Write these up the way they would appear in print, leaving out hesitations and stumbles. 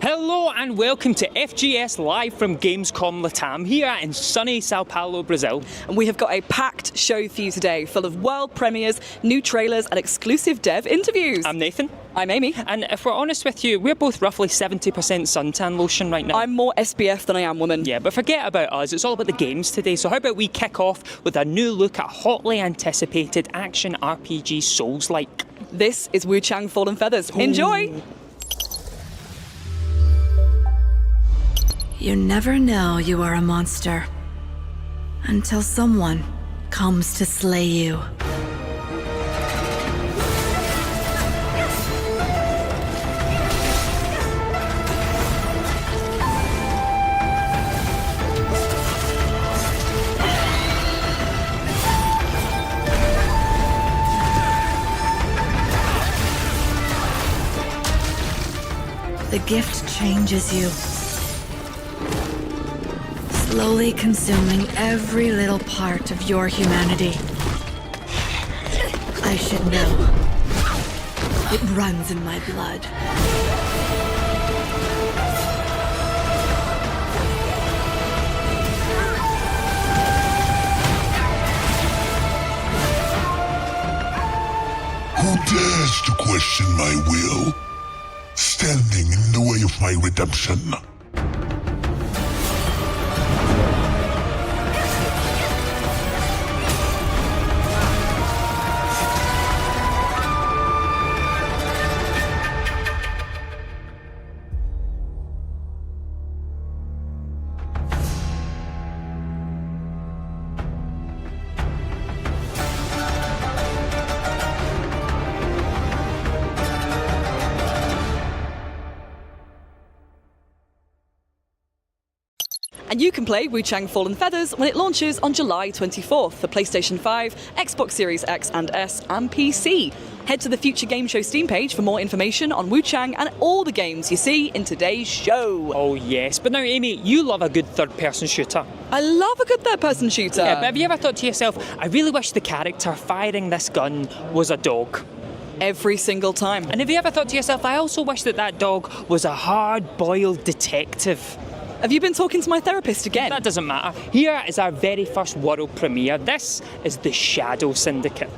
Hello and welcome to FGS Live from Gamescom Latam here in sunny Sao Paulo, Brazil. And we have got a packed show for you today, full of world premieres, new trailers and exclusive dev interviews. I'm Nathan. I'm Amy. And if we're honest with you, we're both roughly 70% suntan lotion right now. I'm more SPF than I am woman. Yeah, but forget about us, it's all about the games today. So how about we kick off with a new look at hotly anticipated action RPG Souls-like. This is Wu Chang Fallen Feathers. Ooh. Enjoy! You never know you are a monster until someone comes to slay you. The gift changes you, slowly consuming every little part of your humanity. I should know. It runs in my blood. Who dares to question my will? Standing in the way of my redemption. And you can play Wu Chang Fallen Feathers when it launches on July 24th for PlayStation 5, Xbox Series X and S, and PC. Head to the Future Game Show Steam page for more information on Wu Chang and all the games you see in today's show. Oh yes, but now Amy, you love a good third-person shooter. I love a good third-person shooter. Yeah, but have you ever thought to yourself, I really wish the character firing this gun was a dog? Every single time. And have you ever thought to yourself, I also wish that that dog was a hard-boiled detective? Have you been talking to my therapist again? That doesn't matter. Here is our very first world premiere. This is the Shadow Syndicate.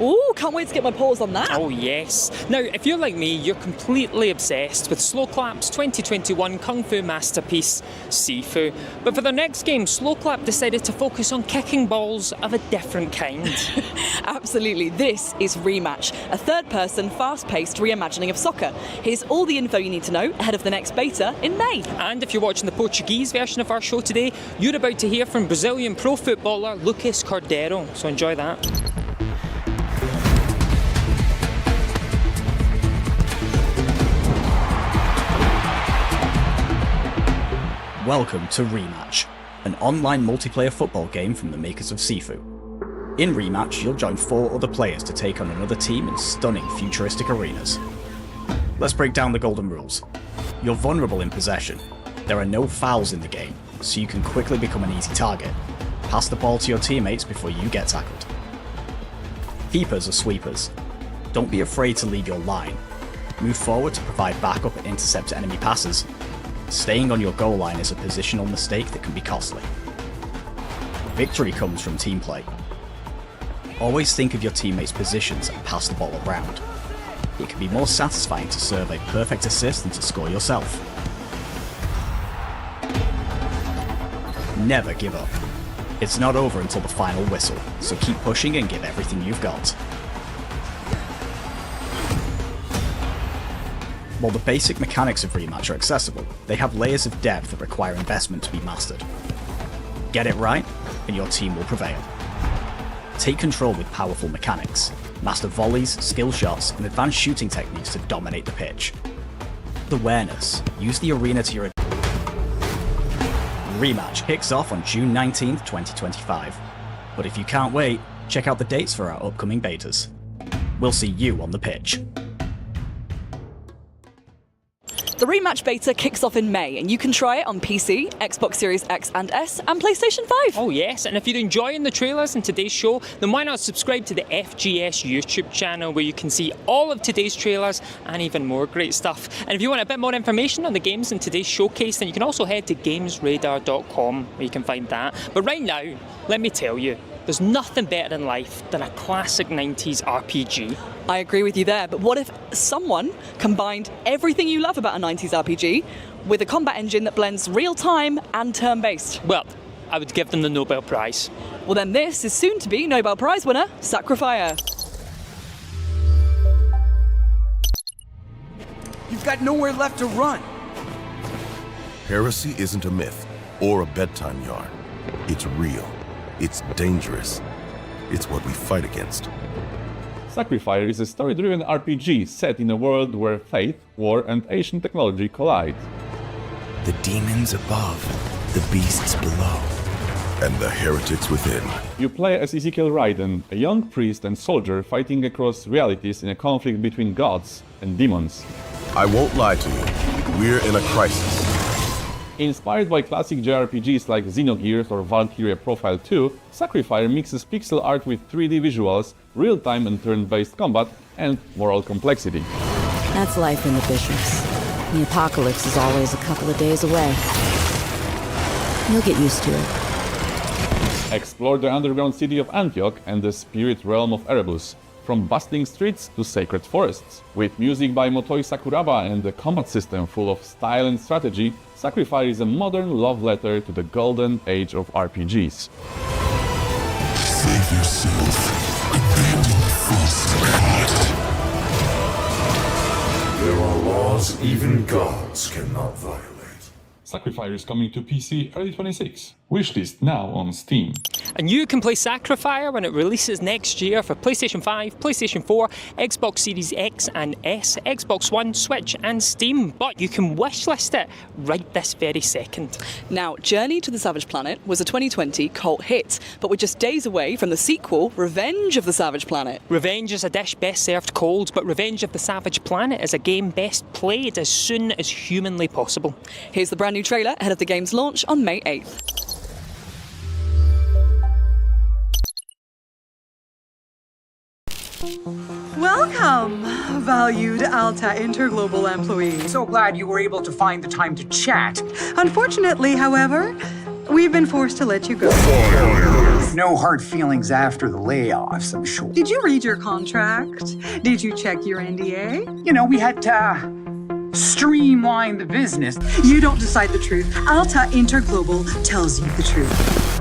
Ooh, can't wait to get my paws on that. Oh yes. Now, if you're like me, you're completely obsessed with Slowclap's 2021 Kung Fu masterpiece, Sifu. But for their next game, Slowclap decided to focus on kicking balls of a different kind. Absolutely. This is Rematch, a third-person, fast-paced reimagining of soccer. Here's all the info you need to know ahead of the next beta in May. And if you're watching the Portuguese version of our show today, you're about to hear from Brazilian pro footballer Lucas Cordeiro, so enjoy that. Welcome to Rematch, an online multiplayer football game from the makers of Sifu. In Rematch, you'll join 4 other players to take on another team in stunning futuristic arenas. Let's break down the golden rules. You're vulnerable in possession. There are no fouls in the game, so you can quickly become an easy target. Pass the ball to your teammates before you get tackled. Keepers are sweepers. Don't be afraid to leave your line. Move forward to provide backup and intercept enemy passes. Staying on your goal line is a positional mistake that can be costly. Victory comes from team play. Always think of your teammates' positions and pass the ball around. It can be more satisfying to serve a perfect assist than to score yourself. Never give up. It's not over until the final whistle, so keep pushing and give everything you've got. While the basic mechanics of Rematch are accessible, they have layers of depth that require investment to be mastered. Get it right, and your team will prevail. Take control with powerful mechanics. Master volleys, skill shots, and advanced shooting techniques to dominate the pitch. With awareness, use the arena to your Rematch kicks off on June 19th, 2025. But if you can't wait, check out the dates for our upcoming betas. We'll see you on the pitch. The Rematch beta kicks off in May, and you can try it on PC, Xbox Series X and S, and PlayStation 5. Oh yes, and if you're enjoying the trailers in today's show, then why not subscribe to the FGS YouTube channel where you can see all of today's trailers and even more great stuff. And if you want a bit more information on the games in today's showcase, then you can also head to Gamesradar.com where you can find that. But right now, let me tell you, there's nothing better in life than a classic 90s RPG. I agree with you there, but what if someone combined everything you love about a 90s RPG with a combat engine that blends real-time and turn-based? Well, I would give them the Nobel Prize. Well then this is soon-to-be Nobel Prize winner, Sacrifier. You've got nowhere left to run. Heresy isn't a myth or a bedtime yarn. It's real. It's dangerous. It's what we fight against. Sacrifier is a story-driven RPG set in a world where faith, war, and ancient technology collide. The demons above, the beasts below. And the heretics within. You play as Ezekiel Raiden, a young priest and soldier fighting across realities in a conflict between gods and demons. I won't lie to you. We're in a crisis. Inspired by classic JRPGs like Xenogears or Valkyria Profile 2, Sacrifier mixes pixel art with 3D visuals, real-time and turn-based combat, and moral complexity. That's life in the Bishops. The apocalypse is always a couple of days away. You'll get used to it. Explore the underground city of Antioch and the spirit realm of Erebus, from bustling streets to sacred forests. With music by Motoi Sakuraba and a combat system full of style and strategy, Sacrifier is a modern love letter to the golden age of RPGs. Save yourself. Abandon false god. There are laws even gods cannot violate. Sacrifier is coming to PC early 26. Wishlist now on Steam. And you can play Sacrifier when it releases next year for PlayStation 5, PlayStation 4, Xbox Series X and S, Xbox One, Switch and Steam. But you can wishlist it right this very second. Now, Journey to the Savage Planet was a 2020 cult hit, but we're just days away from the sequel, Revenge of the Savage Planet. Revenge is a dish best served cold, but Revenge of the Savage Planet is a game best played as soon as humanly possible. Here's the brand new trailer ahead of the game's launch on May 8th. Welcome, valued Alta Interglobal employees. So glad you were able to find the time to chat. Unfortunately, however, we've been forced to let you go. No hard feelings after the layoffs, I'm sure. Did you read your contract? Did you check your NDA? You know, we had to streamline the business. You don't decide the truth. Alta Interglobal tells you the truth.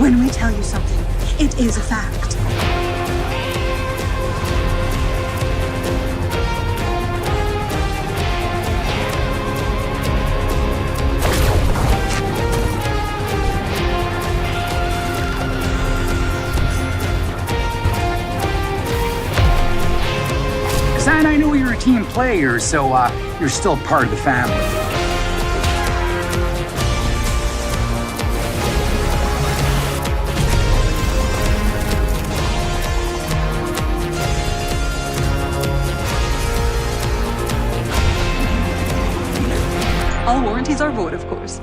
When we tell you something, it is a fact. San, I know you're team player, so you're still part of the family. All warranties are void, of course.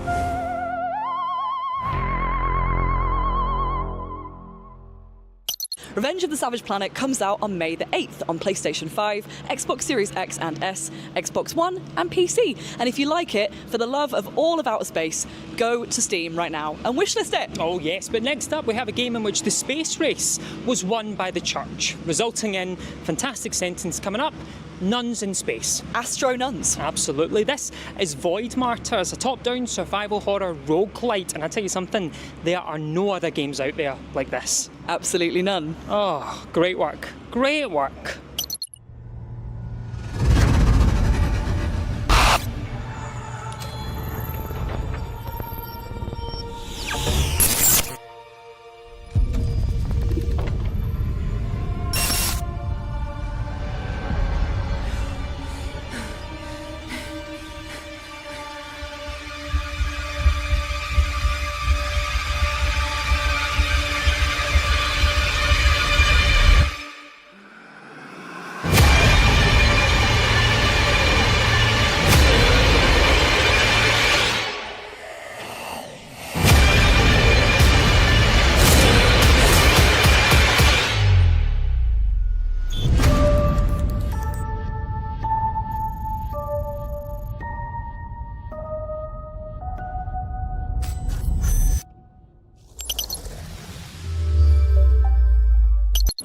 Revenge of the Savage Planet comes out on May the 8th on PlayStation 5, Xbox Series X and S, Xbox One, and PC. And if you like it, for the love of all of outer space, go to Steam right now and wishlist it. Oh yes, but next up we have a game in which the space race was won by the church, resulting in fantastic sentence coming up. Nuns in space. Astro nuns. Absolutely. This is Void Martyrs, a top-down survival horror roguelite, and I tell you something, there are no other games out there like this. Absolutely none. Oh, great work. Great work.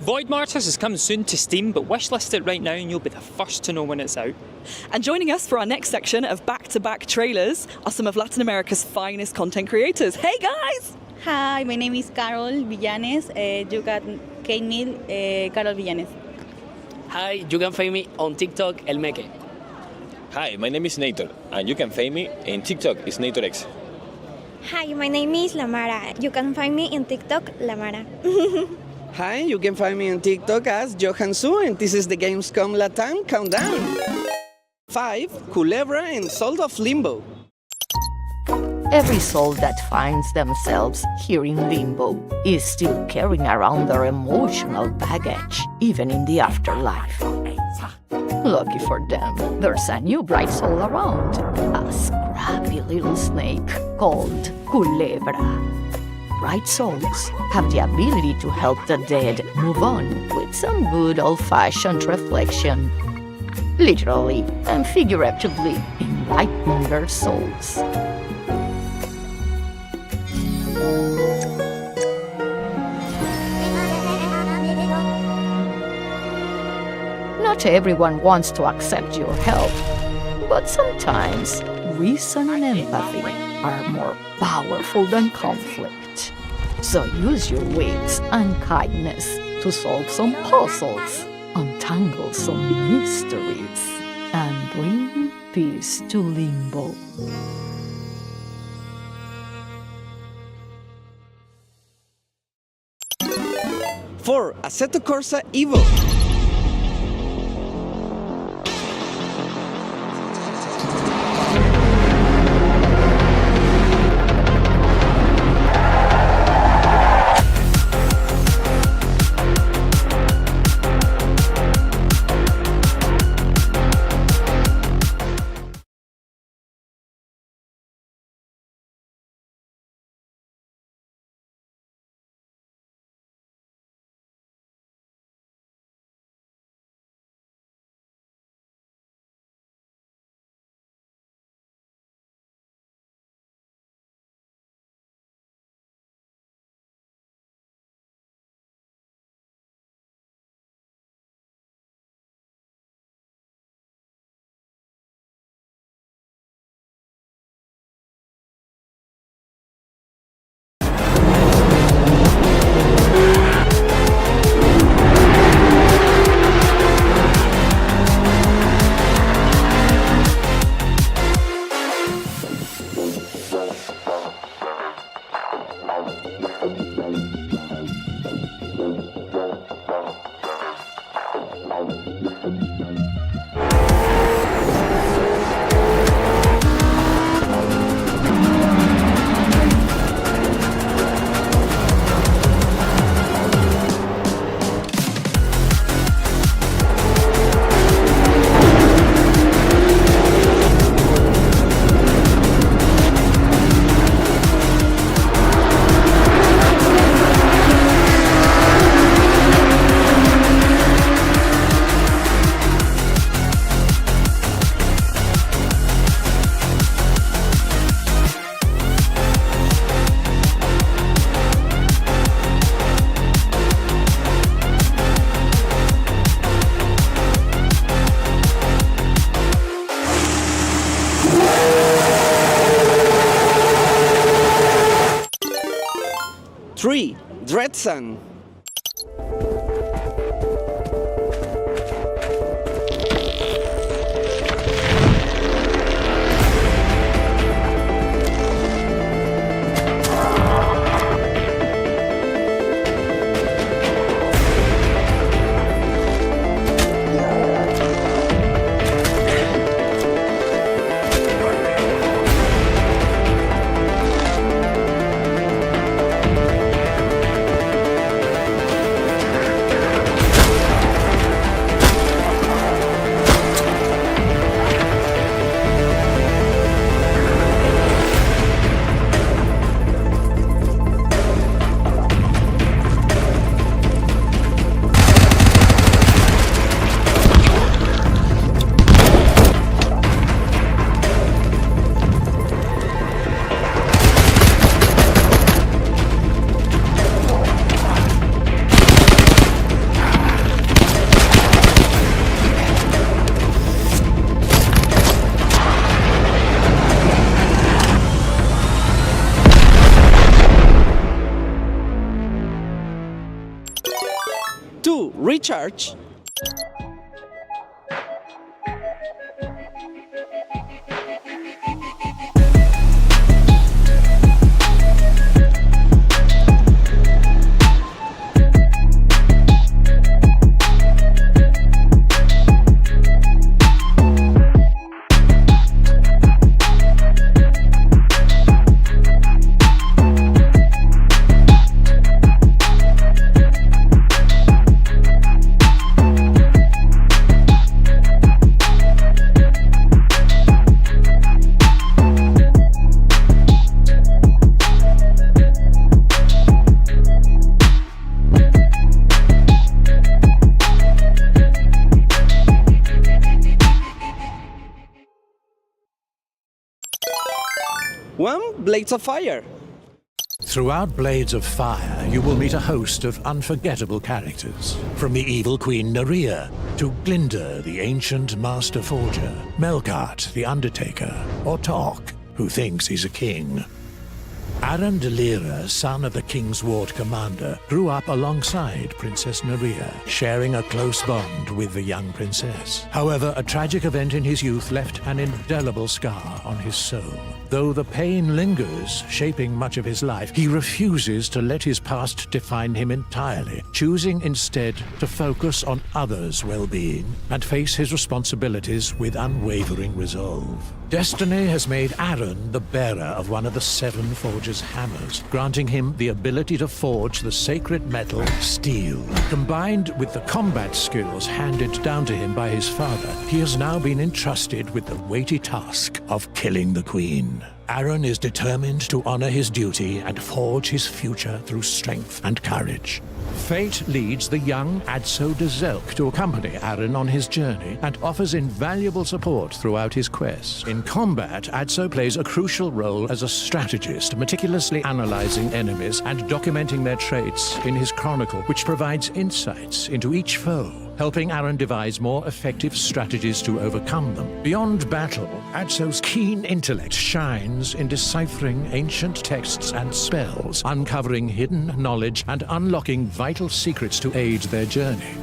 Void Martyrs is coming soon to Steam, but wishlist it right now and you'll be the first to know when it's out. And joining us for our next section of back-to-back trailers are some of Latin America's finest content creators. Hey guys! Hi, my name is Carol Villanes. You can find me, Carol Villanes. Hi, you can find me on TikTok, El Meque. Hi, my name is Nator, and you can find me in TikTok, it's NatorX. Hi, my name is Lamara. You can find me in TikTok, Lamara. Hi, you can find me on TikTok as Johan Su, and this is the Gamescom Latam Countdown. 5, Culebra and Soul of Limbo. Every soul that finds themselves here in Limbo is still carrying around their emotional baggage, even in the afterlife. Lucky for them, there's a new bright soul around, a scrappy little snake called Culebra. Bright souls have the ability to help the dead move on with some good old-fashioned reflection, literally and figuratively enlightening their souls. Not everyone wants to accept your help, but sometimes reason and empathy are more powerful than conflict. So use your wits and kindness to solve some puzzles, untangle some mysteries, and bring peace to Limbo. For Assetto Corsa Evo. 3. Dread Sun. Recharge. Blades of Fire. Throughout Blades of Fire, you will meet a host of unforgettable characters. From the evil Queen Nerea, to Glinda, the ancient Master Forger, Melkart, the Undertaker, or Tok, who thinks he's a king. Aaron Delira, son of the King's Ward commander, grew up alongside Princess Nerea, sharing a close bond with the young princess. However, a tragic event in his youth left an indelible scar on his soul. Though the pain lingers, shaping much of his life, he refuses to let his past define him entirely, choosing instead to focus on others' well-being and face his responsibilities with unwavering resolve. Destiny has made Aaron the bearer of one of the 7 Forger's hammers, granting him the ability to forge the sacred metal steel. Combined with the combat skills handed down to him by his father, he has now been entrusted with the weighty task of killing the Queen. Aaron is determined to honor his duty and forge his future through strength and courage. Fate leads the young Adso de Zelk to accompany Aaron on his journey and offers invaluable support throughout his quest. In combat, Adso plays a crucial role as a strategist, meticulously analyzing enemies and documenting their traits in his chronicle, which provides insights into each foe, helping Aaron devise more effective strategies to overcome them. Beyond battle, Adso's keen intellect shines in deciphering ancient texts and spells, uncovering hidden knowledge and unlocking vital secrets to aid their journey.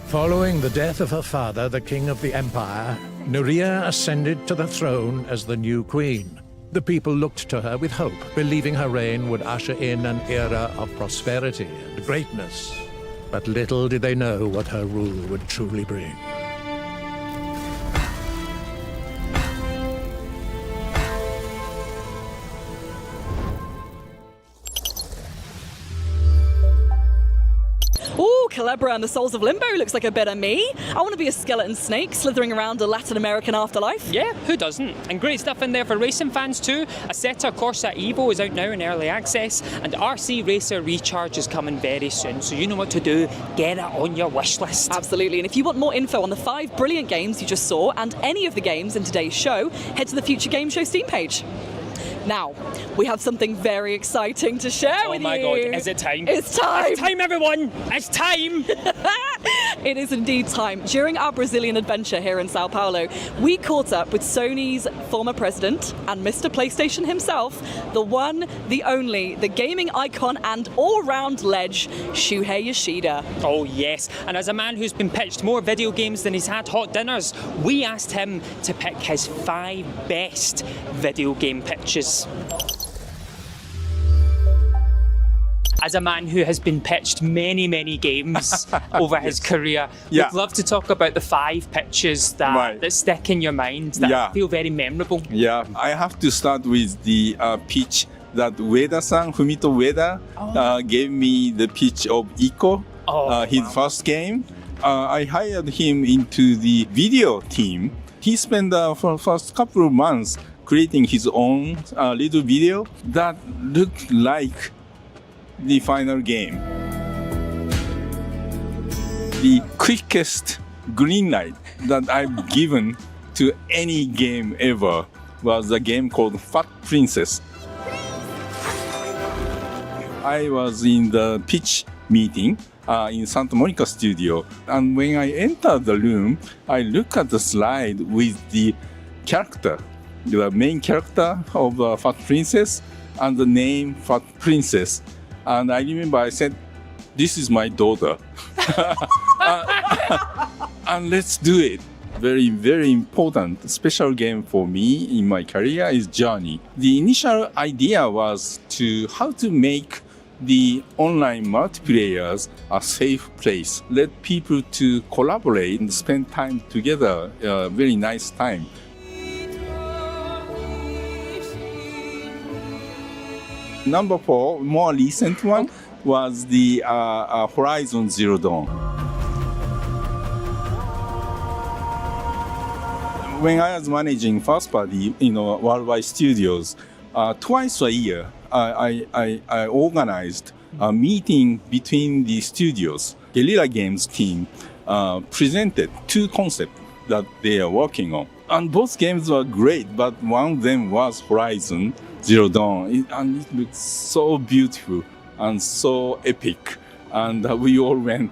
Following the death of her father, the King of the Empire, Nerea ascended to the throne as the new queen. The people looked to her with hope, believing her reign would usher in an era of prosperity and greatness. But little did they know what her rule would truly bring. Ooh, Calebra and the Souls of Limbo looks like a bit of me. I want to be a skeleton snake slithering around a Latin American afterlife. Yeah, who doesn't? And great stuff in there for racing fans too. Assetto Corsa Evo is out now in early access, and RC Racer Recharge is coming very soon, so you know what to do. Get it on your wish list. Absolutely, and if you want more info on the 5 brilliant games you just saw, and any of the games in today's show, head to the Future Game Show Steam page. Now, we have something very exciting to share with you. Oh my god, is it time? It's time! It's time, everyone! It's time! It is indeed time. During our Brazilian adventure here in Sao Paulo, we caught up with Sony's former president and Mr. PlayStation himself, the one, the only, the gaming icon and all-round ledge, Shuhei Yoshida. Oh yes, and as a man who's been pitched more video games than he's had hot dinners, we asked him to pick his 5 best video game pitches. As a man who has been pitched many, many games over his career, we'd love to talk about the 5 pitches that stick in your mind, that feel very memorable. Yeah, I have to start with the pitch that Ueda-san, Fumito Ueda, gave me the pitch of Ico, his first game. I hired him into the video team. He spent the first couple of months creating his own little video that looked like the final game. The quickest green light that I've given to any game ever was a game called Fat Princess. I was in the pitch meeting in Santa Monica studio, and when I entered the room, I looked at the slide with the character, the main character of Fat Princess, and the name Fat Princess. And I remember I said, "This is my daughter." And let's do it. Very, very important special game for me in my career is Journey. The initial idea was how to make the online multiplayers a safe place. Let people to collaborate and spend time together, a very nice time. Number 4, more recent one, was the Horizon Zero Dawn. When I was managing first party, worldwide studios, twice a year, I organized a meeting between the studios. Guerrilla Games team presented 2 concepts that they are working on. And both games were great, but one of them was Horizon Zero Dawn, and it looked so beautiful and so epic, and we all went,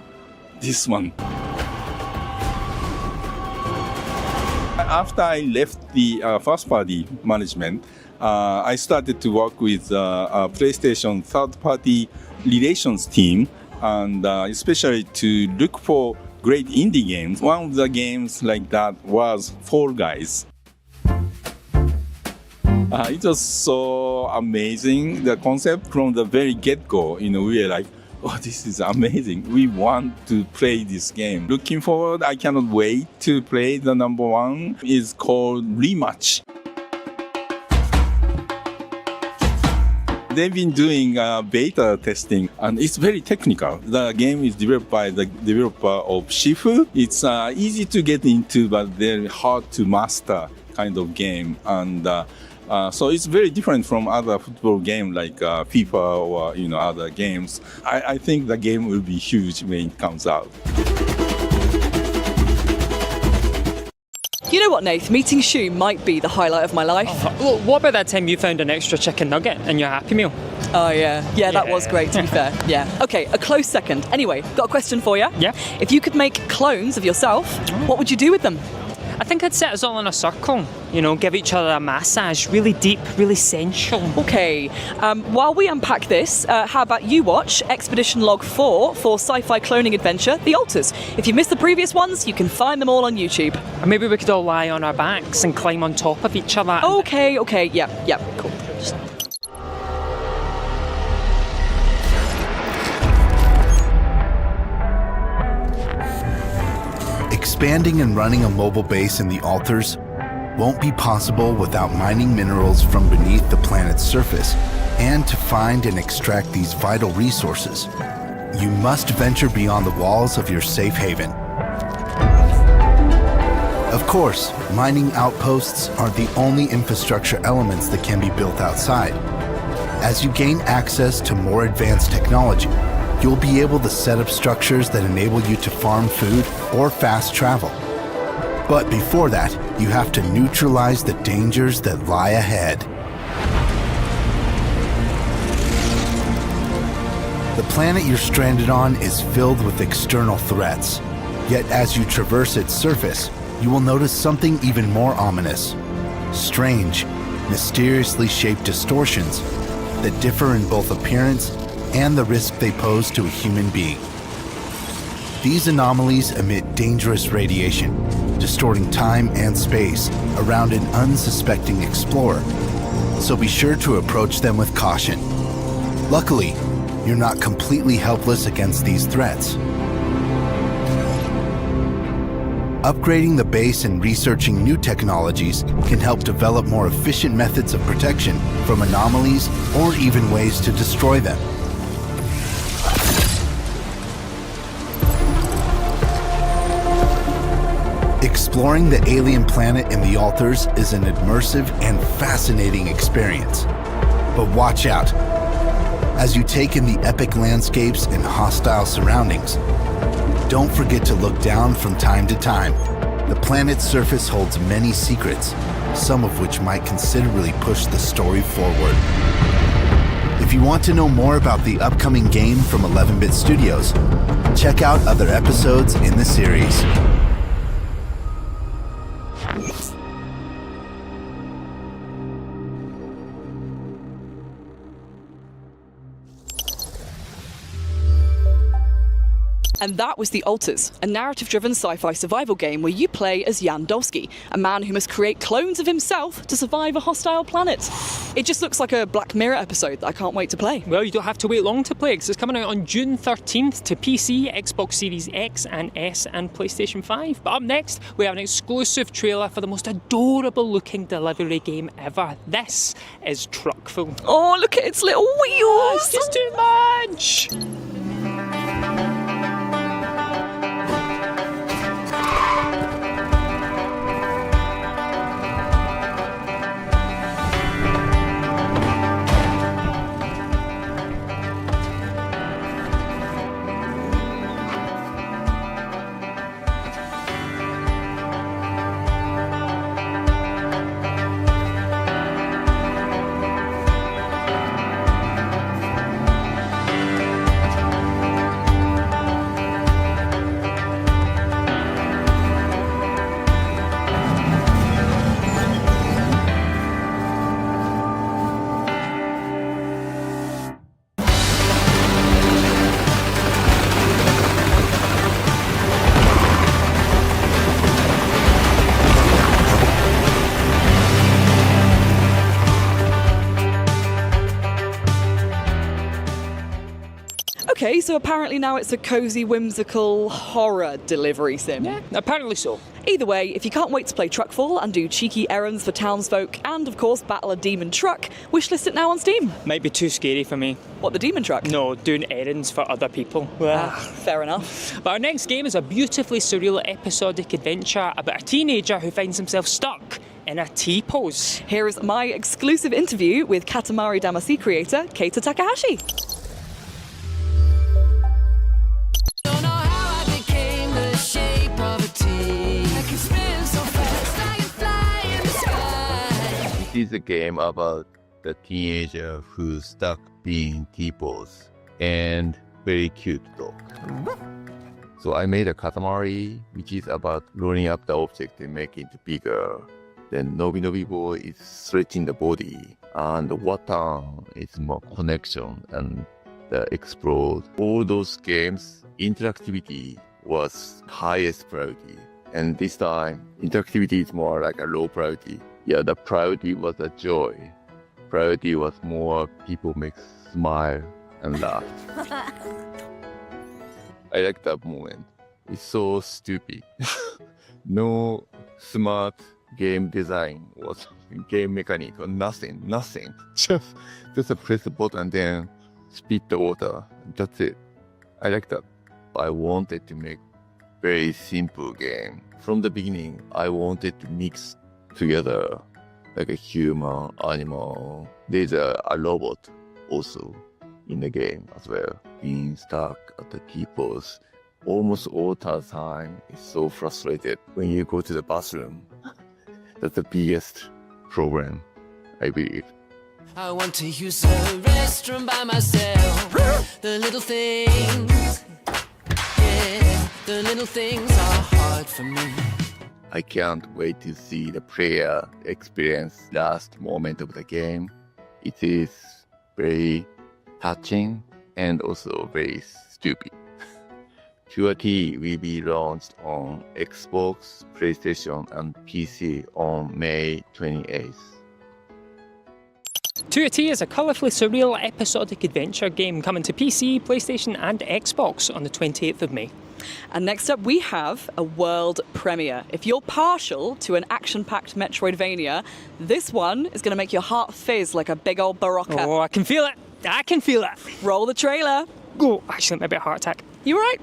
this one. After I left the first party management, I started to work with a PlayStation third-party relations team, and especially to look for great indie games. One of the games like that was Fall Guys. It was so amazing, the concept from the very get-go. We were like, oh, this is amazing. We want to play this game. Looking forward, I cannot wait to play the number 1. It's called Rematch. They've been doing beta testing, and it's very technical. The game is developed by the developer of Shifu. It's easy to get into, but very hard to master kind of game. And so it's very different from other football games like FIFA or other games. I think the game will be huge when it comes out. You know what, Nath? Meeting Shu might be the highlight of my life. Well, what about that time you found an extra chicken nugget in your Happy Meal? Oh, yeah. That was great, to be fair. Yeah. Okay, a close second. Anyway, got a question for you. Yeah? If you could make clones of yourself, what would you do with them? I think I'd set us all in a circle, give each other a massage, really deep, really sensual. Okay, while we unpack this, how about you watch Expedition Log 4 for sci-fi cloning adventure, The Altars. If you missed the previous ones, you can find them all on YouTube. Or maybe we could all lie on our backs and climb on top of each other. Okay, yeah, cool. Expanding and running a mobile base in the Altars won't be possible without mining minerals from beneath the planet's surface, and to find and extract these vital resources, you must venture beyond the walls of your safe haven. Of course, mining outposts are the only infrastructure elements that can be built outside. As you gain access to more advanced technology, you'll be able to set up structures that enable you to farm food or fast travel. But before that, you have to neutralize the dangers that lie ahead. The planet you're stranded on is filled with external threats. Yet as you traverse its surface, you will notice something even more ominous. Strange, mysteriously shaped distortions that differ in both appearance and the risk they pose to a human being. These anomalies emit dangerous radiation, distorting time and space around an unsuspecting explorer, so be sure to approach them with caution. Luckily, you're not completely helpless against these threats. Upgrading the base and researching new technologies can help develop more efficient methods of protection from anomalies or even ways to destroy them. Exploring the alien planet in the Altars is an immersive and fascinating experience. But watch out. As you take in the epic landscapes and hostile surroundings, don't forget to look down from time to time. The planet's surface holds many secrets, some of which might considerably push the story forward. If you want to know more about the upcoming game from 11-Bit Studios, check out other episodes in the series. And that was The Altars, a narrative-driven sci-fi survival game where you play as Jan Dolsky, a man who must create clones of himself to survive a hostile planet. It just looks like a Black Mirror episode that I can't wait to play. Well, you don't have to wait long to play, because it's coming out on June 13th to PC, Xbox Series X and S and PlayStation 5. But up next, we have an exclusive trailer for the most adorable-looking delivery game ever. This is Truckful. Oh, look at its little wheels! It's just too much! Okay, so apparently now it's a cozy, whimsical horror delivery sim. Yeah, apparently so. Either way, if you can't wait to play Truckful and do cheeky errands for townsfolk and, of course, battle a demon truck, wishlist it now on Steam. Might be too scary for me. What, the demon truck? No, doing errands for other people. Fair enough. But our next game is a beautifully surreal episodic adventure about a teenager who finds himself stuck in a T-pose. Here is my exclusive interview with Katamari Damacy creator Keita Takahashi. It is a game about the teenager who's stuck being T-pose and very cute dog. So I made a Katamari, which is about rolling up the object and making it bigger. Then Nobi Nobi Boy is stretching the body, and Latam is more connection and the explode. All those games, interactivity was highest priority. And this time, interactivity is more like a low priority. Yeah, the priority was a joy. Priority was more people make smile and laugh. I like that moment. It's so stupid. No smart game design was game mechanic or nothing. Just a press the button and then spit the water. That's it. I like that. I wanted to make very simple game. From the beginning, I wanted to mix together like a human, animal. There's a robot also in the game as well. Being stuck at the T-pose almost all the time is so frustrated when you go to the bathroom. That's the biggest problem, I believe. I want to use the restroom by myself. The little things. Yeah. The little things are hard for me. I can't wait to see the player experience last moment of the game. It is very touching and also very stupid. QRT will be launched on Xbox, PlayStation, and PC on May 28th. 2T is a colourfully surreal episodic adventure game coming to PC, PlayStation and Xbox on the 28th of May. And next up we have a world premiere. If you're partial to an action-packed Metroidvania, this one is going to make your heart fizz like a big old Barocca. Oh, I can feel it. I can feel it. Roll the trailer. Go. Actually, maybe a heart attack. You alright?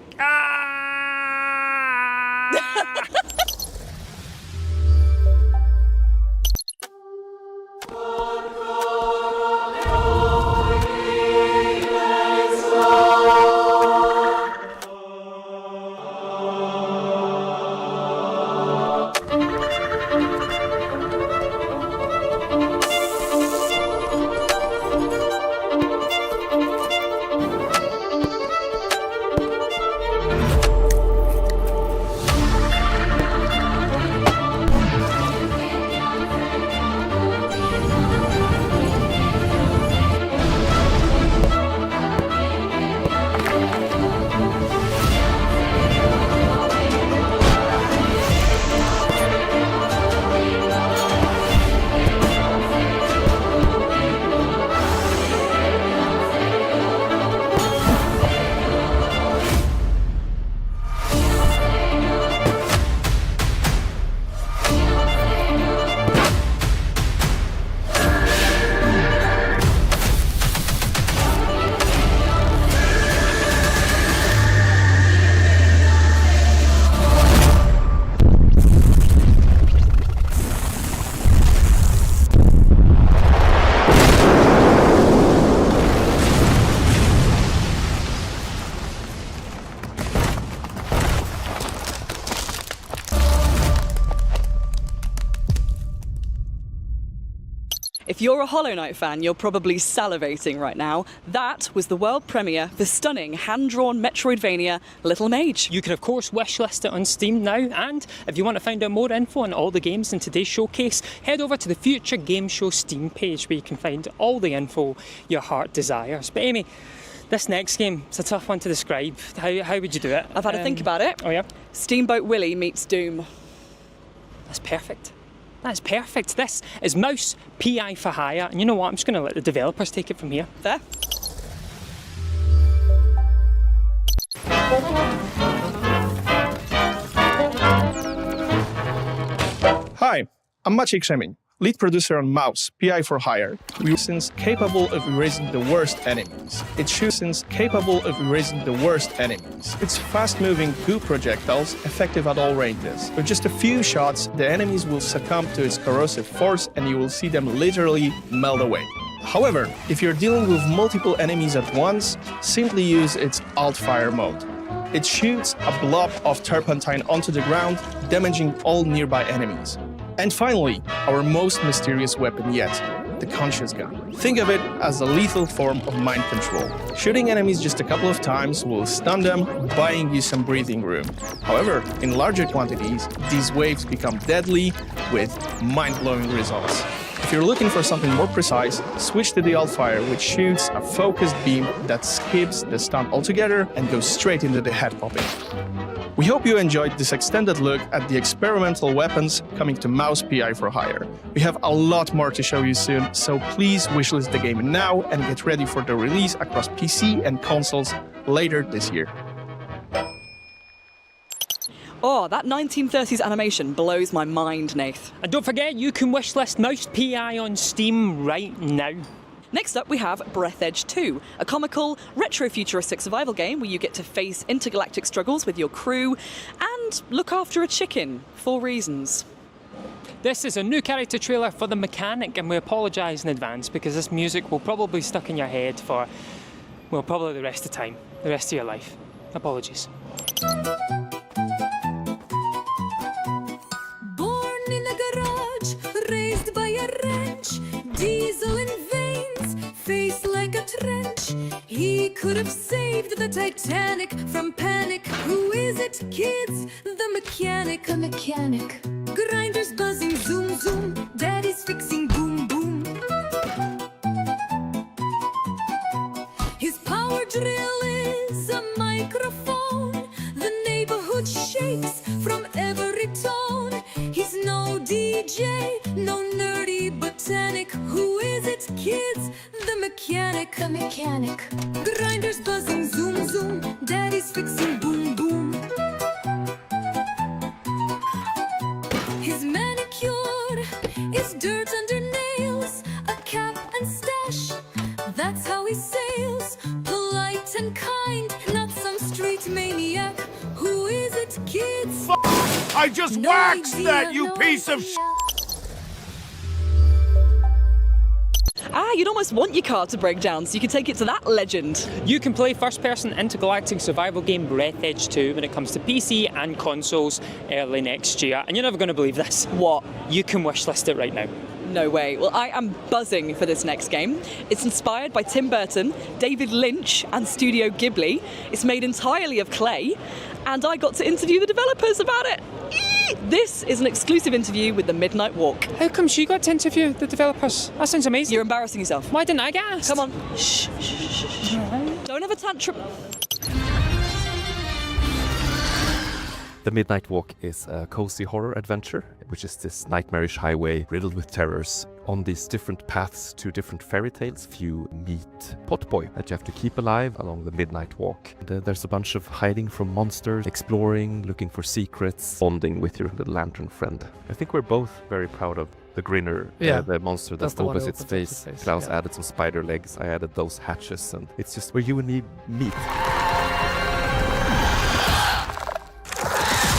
If you're a Hollow Knight fan, you're probably salivating right now. That was the world premiere for stunning hand-drawn Metroidvania Little Mage. You can of course wishlist it on Steam now, and if you want to find out more info on all the games in today's showcase, head over to the Future Game Show Steam page where you can find all the info your heart desires. But Amy, this next game, it's a tough one to describe. How would you do it? I've had to think about it. Oh yeah? Steamboat Willie meets Doom. That's perfect. That's perfect. This is Mouse PI for Hire, and you know what? I'm just going to let the developers take it from here. Fair. Hi, I'm Maciej Krzemień, lead producer on Mouse, PI for Hire. We since capable of erasing the worst enemies. It's capable of erasing the worst enemies. It's fast-moving goo projectiles, effective at all ranges. With just a few shots, the enemies will succumb to its corrosive force and you will see them literally melt away. However, if you're dealing with multiple enemies at once, simply use its alt-fire mode. It shoots a blob of turpentine onto the ground, damaging all nearby enemies. And finally, our most mysterious weapon yet, the Conscious Gun. Think of it as a lethal form of mind control. Shooting enemies just a couple of times will stun them, buying you some breathing room. However, in larger quantities, these waves become deadly with mind-blowing results. If you're looking for something more precise, switch to the Alt-Fire, which shoots a focused beam that skips the stun altogether and goes straight into the head popping. We hope you enjoyed this extended look at the experimental weapons coming to Mouse PI for Hire. We have a lot more to show you soon, so please wishlist the game now and get ready for the release across PC and consoles later this year. Oh, that 1930s animation blows my mind, Nath. And don't forget, you can wishlist Mouse PI on Steam right now. Next up, we have Breathedge 2, a comical, retro-futuristic survival game where you get to face intergalactic struggles with your crew and look after a chicken for reasons. This is a new character trailer for The Mechanic, and we apologise in advance because this music will probably be stuck in your head for, well, probably the rest of the time, the rest of your life. Apologies. Born in a garage, raised by a wrench, diesel in veins, face like a trench. He could have saved the Titanic from panic. Who play. No nerdy botanic. Who is it, kids? The mechanic. The mechanic. Grinders buzzing, zoom, zoom. Daddy's fixing, boom, boom. His manicured is dirt under nails. A cap and stash. That's how he sails. Polite and kind. Not some street maniac. Who is it, kids? I just waxed that, you piece of sh**! You'd almost want your car to break down so you can take it to that legend. You can play first-person intergalactic survival game Breath Edge 2 when it comes to PC and consoles early next year. And you're never going to believe this. What? You can wishlist it right now. No way. Well, I am buzzing for this next game. It's inspired by Tim Burton, David Lynch, and Studio Ghibli. It's made entirely of clay, and I got to interview the developers about it. This is an exclusive interview with the Midnight Walk. How come she got to interview the developers? That sounds amazing. You're embarrassing yourself. Why didn't I get asked? Come on. Shh, shh, shh, shh. Don't have a tantrum. The Midnight Walk is a cozy horror adventure, which is this nightmarish highway riddled with terrors. On these different paths to different fairy tales, you meet Potboy that you have to keep alive along the Midnight Walk. There's a bunch of hiding from monsters, exploring, looking for secrets, bonding with your little lantern friend. I think we're both very proud of the grinner, the monster that opens its face. Klaus added some spider legs, I added those hatches, and it's just where you and me meet.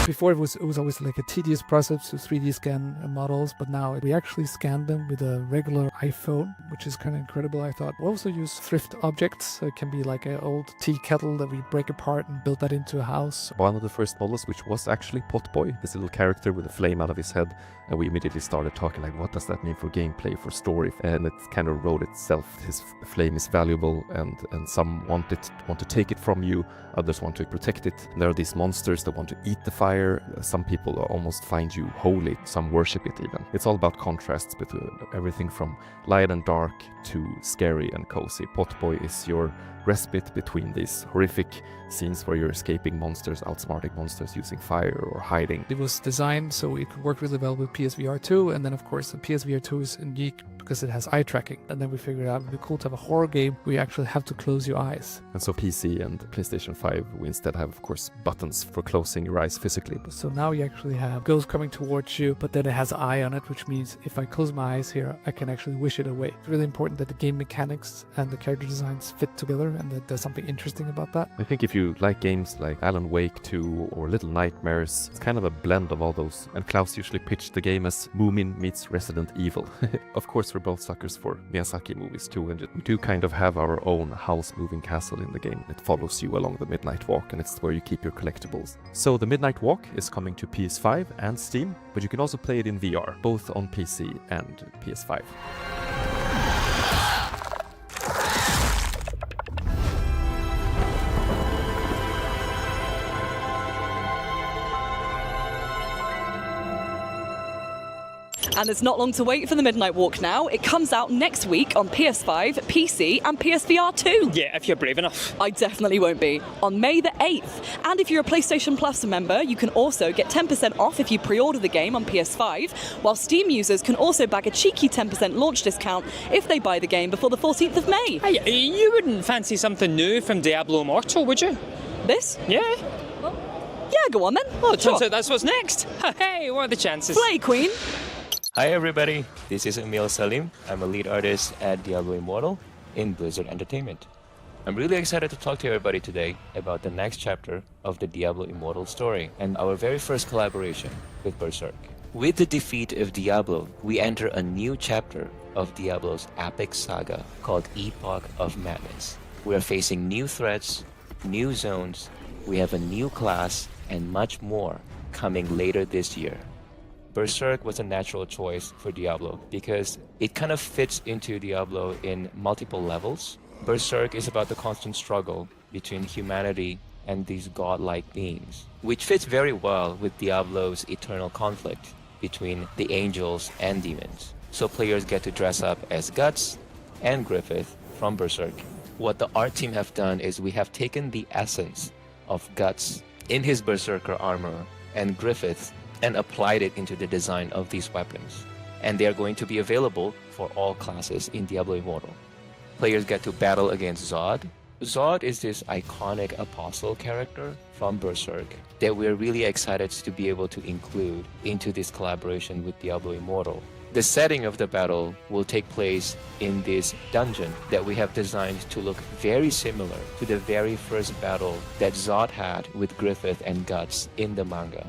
Before it was always like a tedious process to 3D scan models, but now we actually scan them with a regular iPhone, which is kind of incredible, I thought. We also use thrift objects. So it can be like an old tea kettle that we break apart and build that into a house. One of the first models, which was actually Potboy, this little character with a flame out of his head, and we immediately started talking like, what does that mean for gameplay, for story? And it kind of wrote itself. His flame is valuable, and some want to take it from you, others want to protect it. And there are these monsters that want to eat the fire. Some people almost find you holy, some worship it even. It's all about contrasts between everything from light and dark to scary and cozy. Potboy is your respite between these horrific scenes where you're escaping monsters, outsmarting monsters using fire or hiding. It was designed so it could work really well with PSVR 2, and then of course the PSVR 2 is unique because it has eye tracking. And then we figured out it would be cool to have a horror game where you actually have to close your eyes. And so PC and PlayStation 5, we instead have, of course, buttons for closing your eyes physically. So now you actually have ghosts coming towards you, but then it has an eye on it, which means if I close my eyes here, I can actually wish it away. It's really important that the game mechanics and the character designs fit together and that there's something interesting about that. I think if you like games like Alan Wake 2 or Little Nightmares, it's kind of a blend of all those. And Klaus usually pitched the game as Moomin meets Resident Evil. Of course, we're both suckers for Miyazaki movies too, and we do kind of have our own house-moving castle in the game. It follows you along the Midnight Walk, and it's where you keep your collectibles. So the Midnight Walk is coming to PS5 and Steam, but you can also play it in VR, both on PC and PS5. And there's not long to wait for the Midnight Walk now. It comes out next week on PS5, PC, and PSVR 2. Yeah, if you're brave enough. I definitely won't be. On May the 8th. And if you're a PlayStation Plus member, you can also get 10% off if you pre-order the game on PS5, while Steam users can also bag a cheeky 10% launch discount if they buy the game before the 14th of May. Hey, you wouldn't fancy something new from Diablo Immortal, would you? This? Yeah. Yeah, go on then. Well, it turns out that's what's next. Hey, what are the chances? Play, Queen. Hi everybody, this is Emil Salim. I'm a lead artist at Diablo Immortal in Blizzard Entertainment. I'm really excited to talk to everybody today about the next chapter of the Diablo Immortal story and our very first collaboration with Berserk. With the defeat of Diablo, we enter a new chapter of Diablo's epic saga called Epoch of Madness. We are facing new threats, new zones, we have a new class, and much more coming later this year. Berserk was a natural choice for Diablo because it kind of fits into Diablo in multiple levels. Berserk is about the constant struggle between humanity and these godlike beings, which fits very well with Diablo's eternal conflict between the angels and demons. So players get to dress up as Guts and Griffith from Berserk. What the art team have done is we have taken the essence of Guts in his Berserker armor and Griffith and applied it into the design of these weapons. and they are going to be available for all classes in Diablo Immortal. Players get to battle against Zod. Zod is this iconic apostle character from Berserk that we're really excited to be able to include into this collaboration with Diablo Immortal. The setting of the battle will take place in this dungeon that we have designed to look very similar to the very first battle that Zod had with Griffith and Guts in the manga.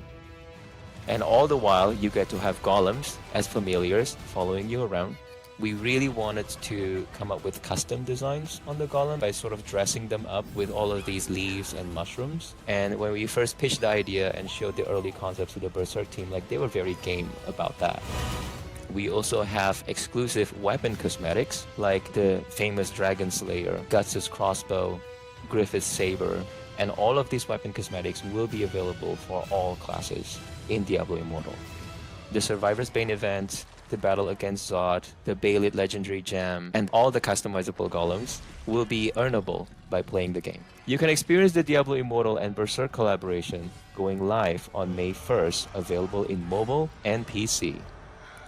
And all the while, you get to have golems as familiars following you around. We really wanted to come up with custom designs on the golem by sort of dressing them up with all of these leaves and mushrooms. And when we first pitched the idea and showed the early concepts to the Berserk team, like, they were very game about that. We also have exclusive weapon cosmetics, like the famous Dragon Slayer, Guts' crossbow, Griffith's saber, and all of these weapon cosmetics will be available for all classes in Diablo Immortal. The Survivor's Bane event, the battle against Zod, the Baelid Legendary Gem, and all the customizable golems will be earnable by playing the game. You can experience the Diablo Immortal and Berserk collaboration going live on May 1st, available in mobile and PC.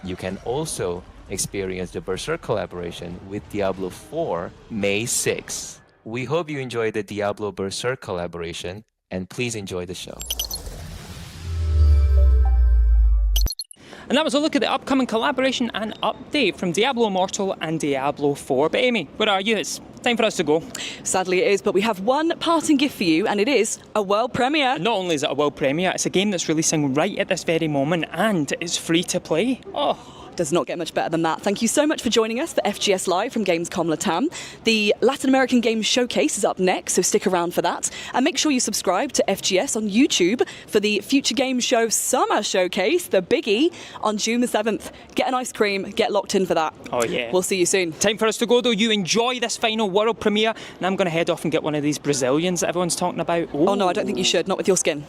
You can also experience the Berserk collaboration with Diablo 4 May 6th. We hope you enjoy the Diablo Berserk collaboration, and please enjoy the show. And that was a look at the upcoming collaboration and update from Diablo Immortal and Diablo 4. But Amy, where are you? It's time for us to go. Sadly it is, but we have one parting gift for you, and it is a world premiere. And not only is it a world premiere, it's a game that's releasing right at this very moment, and it's free to play. Oh, does not get much better than that. Thank you so much for joining us for FGS Live from Gamescom Latam. The Latin American Games Showcase is up next, so stick around for that. And make sure you subscribe to FGS on YouTube for the Future Games Show Summer Showcase, the biggie, on June the 7th. Get an ice cream, get locked in for that. Oh yeah. We'll see you soon. Time for us to go though. You enjoy this final world premiere, and I'm going to head off and get one of these Brazilians that everyone's talking about. Oh no, I don't think you should, not with your skin.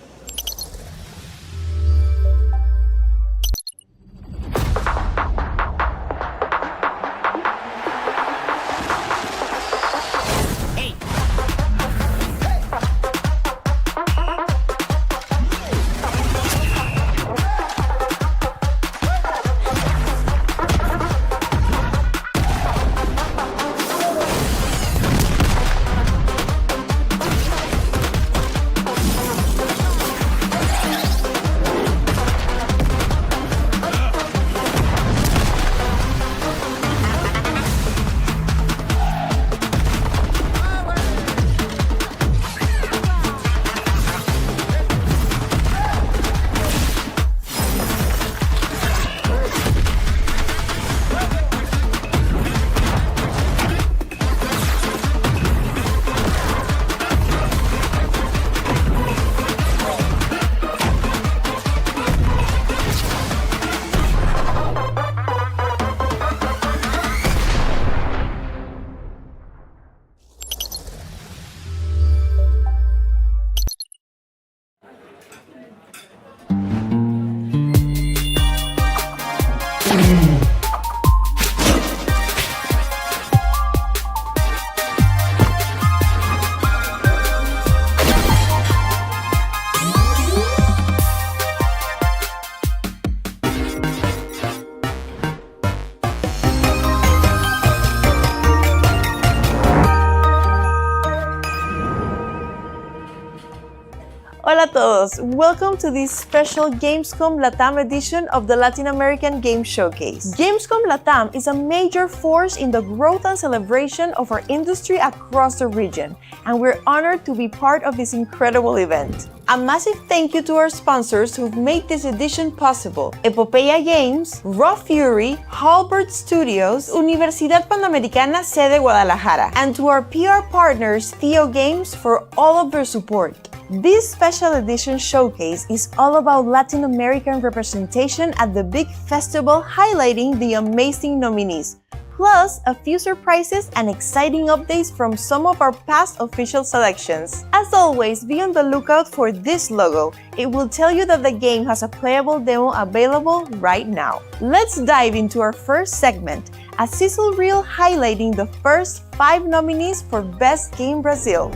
Hola a todos, welcome to this special Gamescom Latam edition of the Latin American Game Showcase. Gamescom Latam is a major force in the growth and celebration of our industry across the region, and we're honored to be part of this incredible event. A massive thank you to our sponsors who've made this edition possible: Epopeya Games, Raw Fury, Halbert Studios, Universidad Panamericana Sede Guadalajara, and to our PR partners Theo Games for all of their support. This special edition showcase is all about Latin American representation at the big festival, highlighting the amazing nominees, plus a few surprises and exciting updates from some of our past official selections. As always, be on the lookout for this logo. It will tell you that the game has a playable demo available right now. Let's dive into our first segment, a sizzle reel highlighting the first 5 nominees for Best Game Brazil.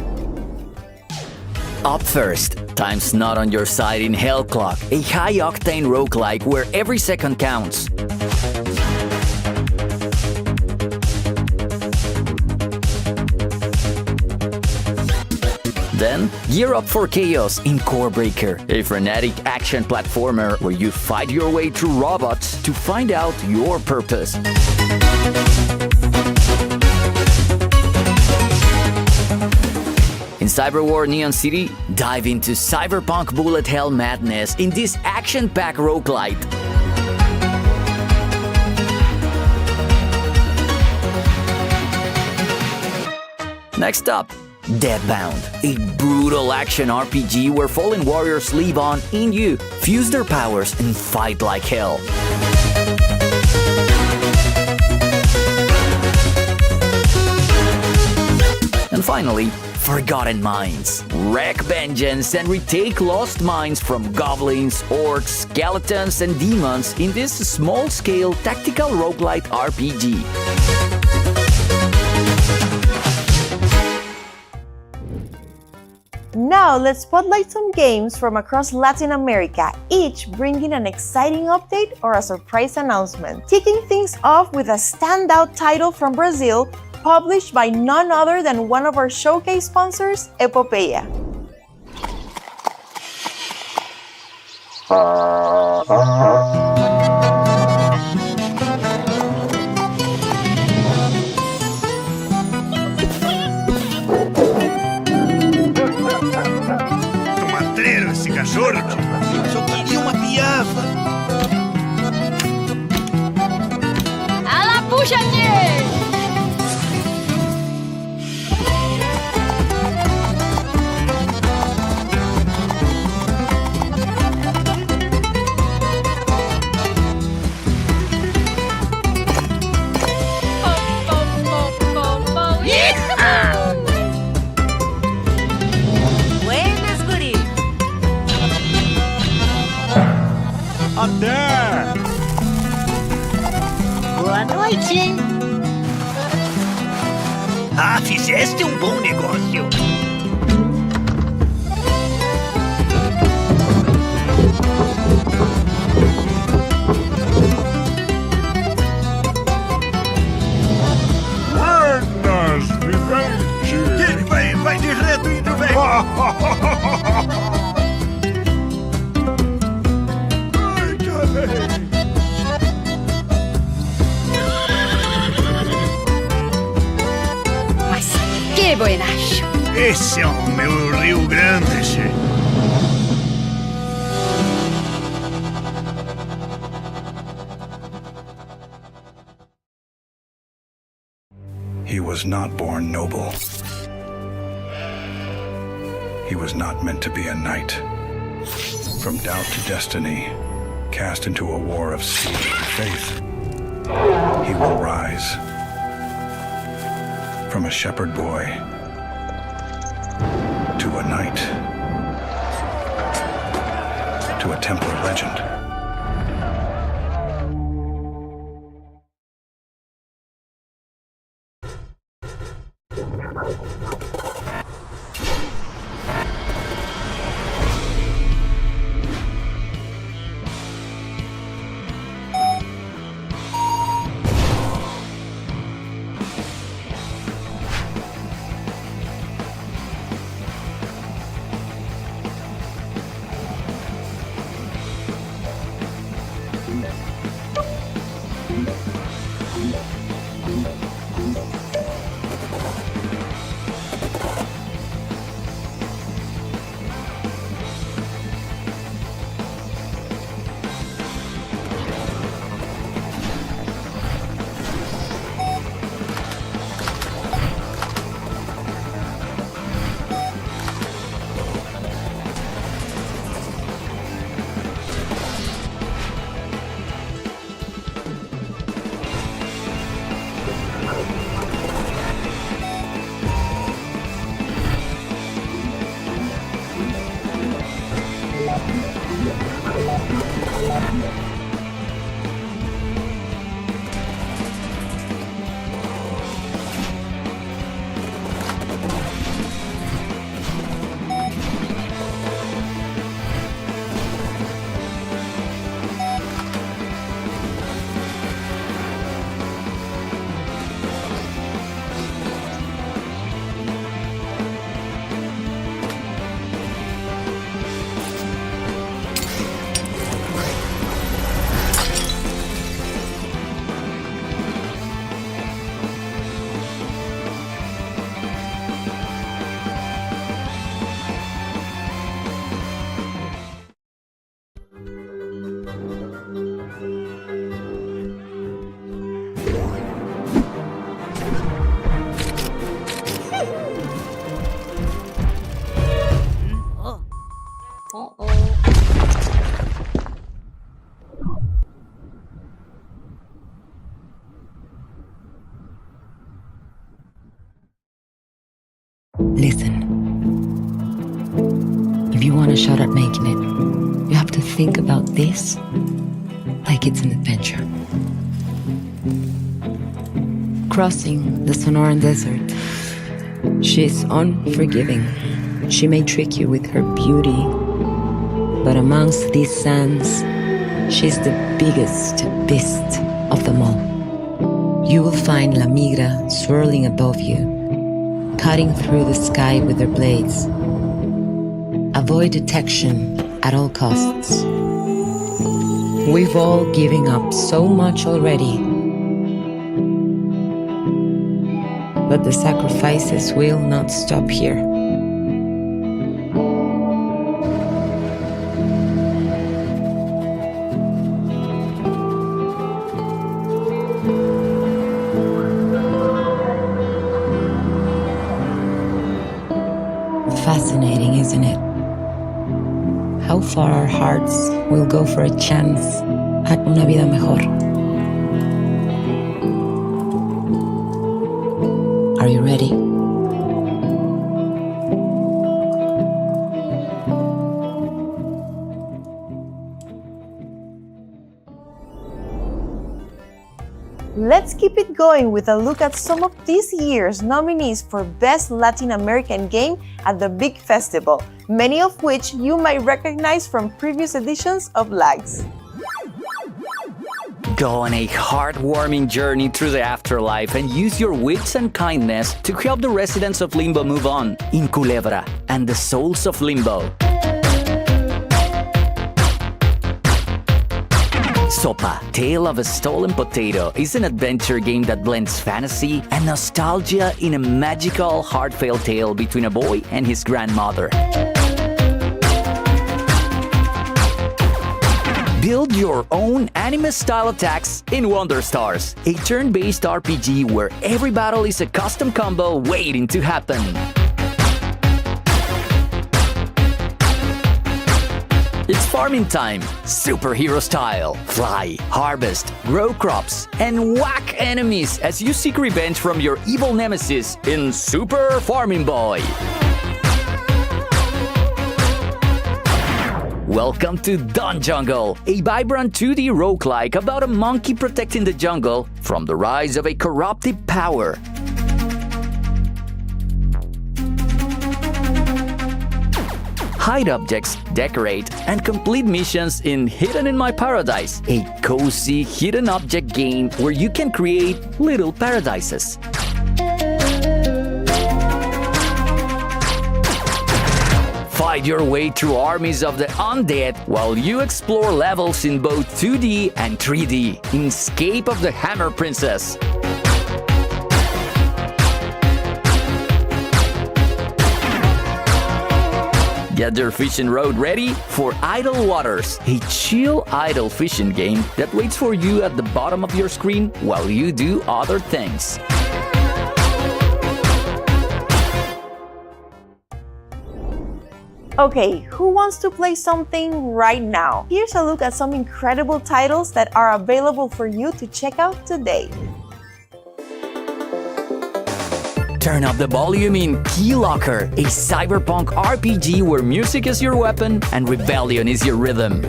Up first, time's not on your side in Hell Clock, a high-octane roguelike where every second counts. Then, gear up for chaos in Corebreaker, a frenetic action platformer where you fight your way through robots to find out your purpose. In Cyberwar Neon City, dive into cyberpunk bullet hell madness in this action-packed roguelite. Next up, Deadbound, a brutal action RPG where fallen warriors live on in you, fuse their powers, and fight like hell. And finally, Forgotten Mines. Wreak vengeance and retake lost mines from goblins, orcs, skeletons, and demons in this small-scale tactical roguelite RPG. Now let's spotlight some games from across Latin America, each bringing an exciting update or a surprise announcement. Kicking things off with a standout title from Brazil, published by none other than one of our showcase sponsors, Epopeia. Tomatreiro esse cachorro, tio. Só queria uma piava. ¡Ala, puxa-te! Buenas, guri. Até! Boa noite. Ah, fizeste um bom negócio. Buenas, vivente! Ele vai de reto indo, velho! Ai, caralho! Mas que buenacho. Esse é o meu Rio Grande, che. He was not born noble. He was not meant to be a knight. From doubt to destiny, cast into a war of steel and faith, he will rise. From a shepherd boy to a knight, to a Templar legend. Listen. If you want a shot at making it, you have to think about this like it's an adventure. Crossing the Sonoran Desert. She's unforgiving. She may trick you with her beauty, but amongst these sands, she's the biggest beast of them all. You will find La Migra swirling above you, cutting through the sky with her blades. Avoid detection at all costs. We've all given up so much already, but the sacrifices will not stop here. Fascinating, isn't it? How far our hearts will go for a chance at una vida mejor. Are you ready? Let's keep it going with a look at some of this year's nominees for Best Latin American Game at the big festival, many of which you might recognize from previous editions of LAGS. Go on a heartwarming journey through the afterlife and use your wits and kindness to help the residents of Limbo move on in Culebra and the Souls of Limbo. Sopa, Tale of a Stolen Potato is an adventure game that blends fantasy and nostalgia in a magical, heartfelt tale between a boy and his grandmother. Build your own anime-style attacks in Wonder Stars, a turn-based RPG where every battle is a custom combo waiting to happen. It's farming time, superhero style. Fly, harvest, grow crops, and whack enemies as you seek revenge from your evil nemesis in Super Farming Boy. Welcome to Dawn Jungle, a vibrant 2D roguelike about a monkey protecting the jungle from the rise of a corruptive power. Hide objects, decorate, and complete missions in Hidden in My Paradise, a cozy hidden object game where you can create little paradises. Fight your way through armies of the undead while you explore levels in both 2D and 3D in Escape of the Hammer Princess. Get your fishing rod ready for Idle Waters, a chill idle fishing game that waits for you at the bottom of your screen while you do other things. Okay, who wants to play something right now? Here's a look at some incredible titles that are available for you to check out today. Turn up the volume in Key Locker, a cyberpunk RPG where music is your weapon and rebellion is your rhythm.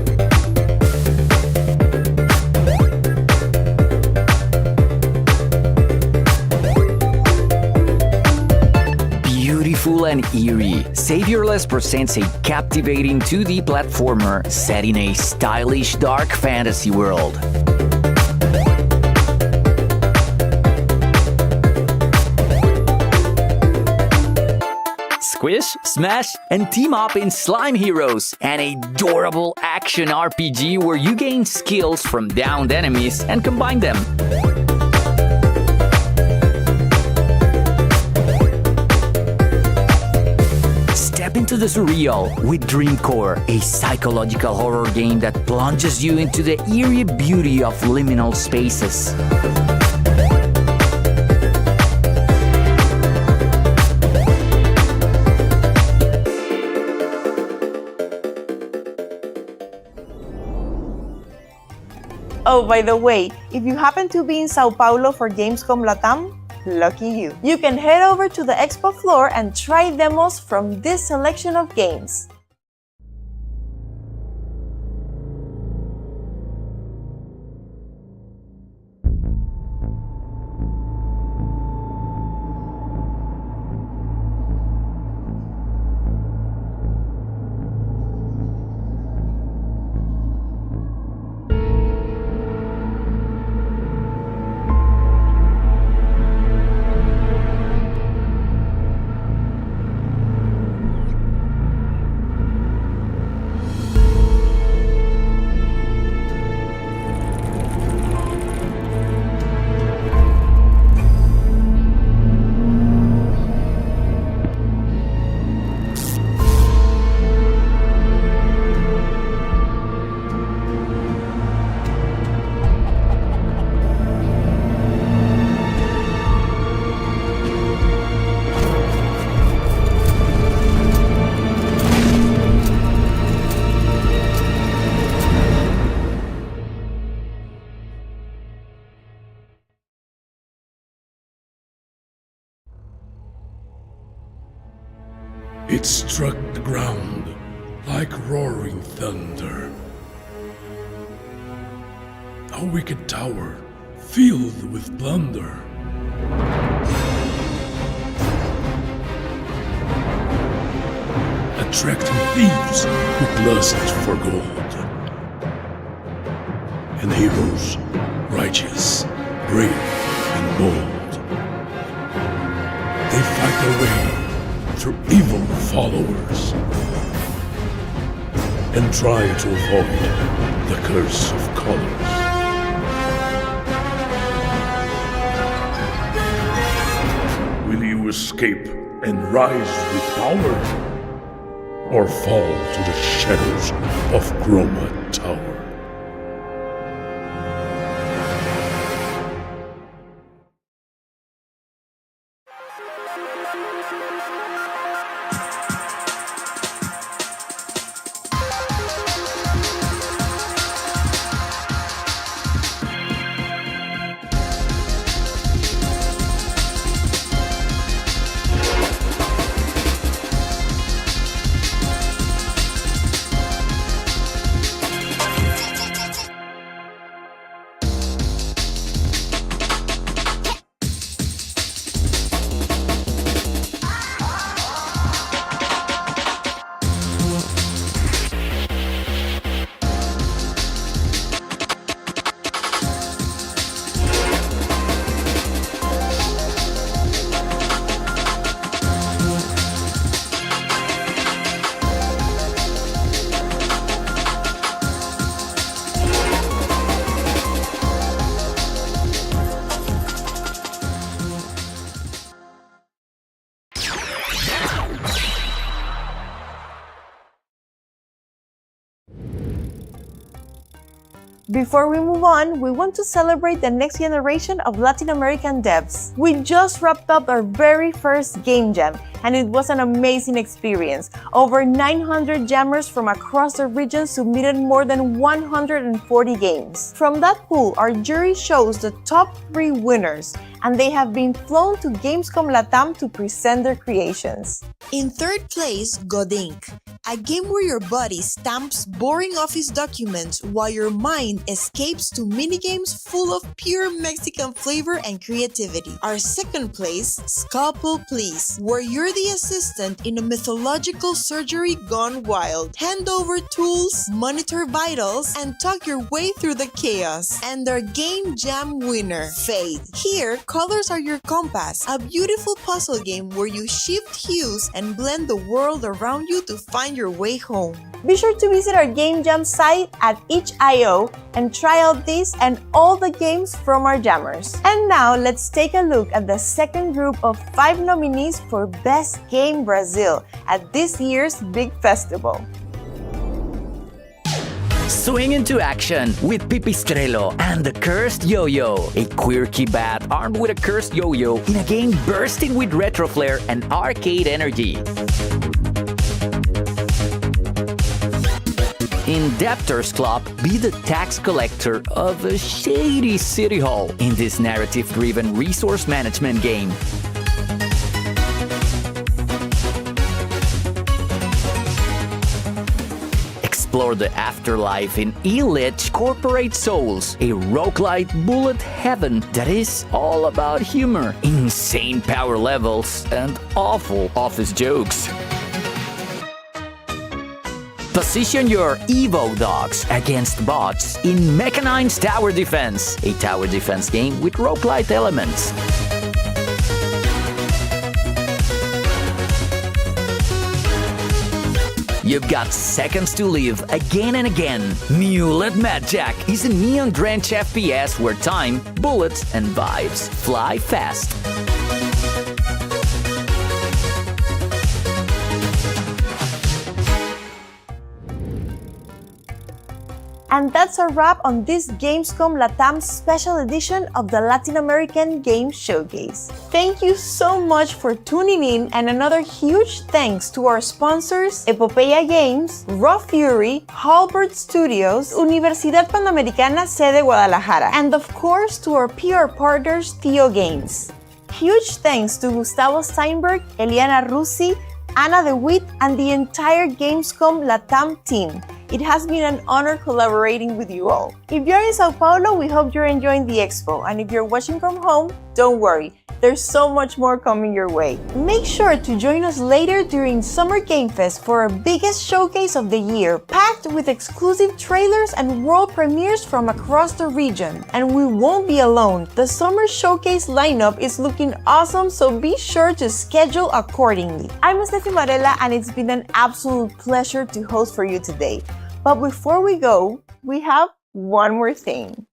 Beautiful and eerie, Saviorless presents a captivating 2D platformer set in a stylish dark fantasy world. Squish, smash, and team up in Slime Heroes, an adorable action RPG where you gain skills from downed enemies and combine them. Step into the surreal with Dreamcore, a psychological horror game that plunges you into the eerie beauty of liminal spaces. Oh, by the way, if you happen to be in Sao Paulo for Gamescom Latam, Lucky you. You can head over to the expo floor and try demos from this selection of games. It struck the ground like roaring thunder. A wicked tower filled with plunder. Attracting thieves with lust for gold. And heroes, righteous, brave, and bold. They fight their way through evil followers and try to avoid the curse of colors. Will you escape and rise with power, or fall to the shadows of Chroma Tower? Before we move on, we want to celebrate the next generation of Latin American devs. We just wrapped up our very first Game Jam, and it was an amazing experience. Over 900 jammers from across the region submitted more than 140 games. From that pool, our jury chose the top 3 winners, and they have been flown to Gamescom Latam to present their creations. In third place, Godink, a game where your body stamps boring office documents while your mind escapes to minigames full of pure Mexican flavor and creativity. Our second place, Scalpel Please, where you're the assistant in a mythological surgery gone wild. Hand over tools, monitor vitals, and talk your way through the chaos. And our Game Jam winner, Fade. Here, colors are your compass, a beautiful puzzle game where you shift hues and blend the world around you to find your way home. Be sure to visit our Game Jam site at itch.io and try out these and all the games from our jammers. And now let's take a look at the second group of 5 nominees for Best Game Brazil at this year's big festival. Swing into action with Pipistrello and the Cursed Yo-Yo, a quirky bat armed with a cursed yo-yo in a game bursting with retro flair and arcade energy. In Debtors Club, be the tax collector of a shady city hall in this narrative-driven resource management game. Explore the afterlife in Illich Corporate Souls, a roguelite bullet heaven that is all about humor, insane power levels, and awful office jokes. Position your Evo dogs against bots in Mechanine's Tower Defense, a tower defense game with roguelite elements. You've got seconds to live again and again. Mulet Madjack is a neon-drenched FPS where time, bullets, and vibes fly fast. And that's a wrap on this Gamescom Latam special edition of the Latin American Game Showcase. Thank you so much for tuning in, and another huge thanks to our sponsors, Epopeya Games, Raw Fury, Halbert Studios, Universidad Panamericana Sede Guadalajara, and of course to our PR partners, Theo Games. Huge thanks to Gustavo Steinberg, Eliana Rusi, Anna DeWitt, and the entire Gamescom Latam team. It has been an honor collaborating with you all. If you're in Sao Paulo, we hope you're enjoying the expo. And if you're watching from home, don't worry, there's so much more coming your way. Make sure to join us later during Summer Game Fest for our biggest showcase of the year, packed with exclusive trailers and world premieres from across the region. And we won't be alone. The Summer Showcase lineup is looking awesome, so be sure to schedule accordingly. I'm Steffi Marella, and it's been an absolute pleasure to host for you today. But before we go, we have one more thing.